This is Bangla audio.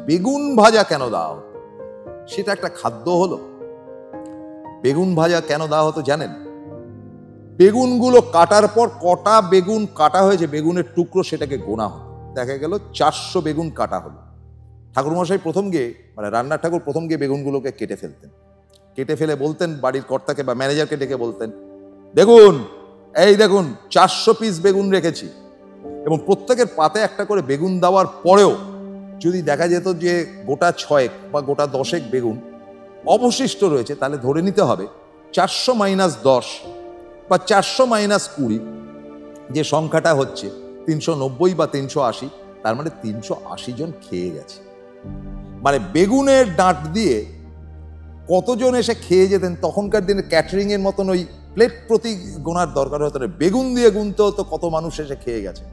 বেগুন ভাজা কেন দেওয়া হতো? সেটা একটা খাদ্য হলো? বেগুন ভাজা কেন দেওয়া হতো জানেন? বেগুনগুলো কাটার পর কটা বেগুন কাটা হয়েছে, বেগুনের টুকরো, সেটাকে গোনা হতো। দেখা গেল 400 বেগুন কাটা হলো। ঠাকুরমশাই প্রথম গিয়ে, মানে রান্নার ঠাকুর প্রথম গিয়ে বেগুনগুলোকে কেটে ফেলতেন। কেটে ফেলে বলতেন বাড়ির কর্তাকে বা ম্যানেজারকে ডেকে বলতেন, দেখুন এই দেখুন 400 পিস বেগুন রেখেছি। এবং প্রত্যেকের পাতে একটা করে বেগুন দেওয়ার পরেও যদি দেখা যেত যে গোটা 6 বা গোটা 10 বেগুন অবশিষ্ট রয়েছে, তাহলে ধরে নিতে হবে 400 মাইনাস 10 বা 400 মাইনাস 20, যে সংখ্যাটা হচ্ছে 390 বা 380, তার মানে 380 জন খেয়ে গেছে। মানে বেগুনের ডাঁট দিয়ে কতজন এসে খেয়ে যেতেন, তখনকার দিনে ক্যাটারিং এর মতন ওই প্লেট প্রতি গোনার দরকার হতো না, বেগুন দিয়ে গুনতে হতো কত মানুষ এসে খেয়ে গেছে।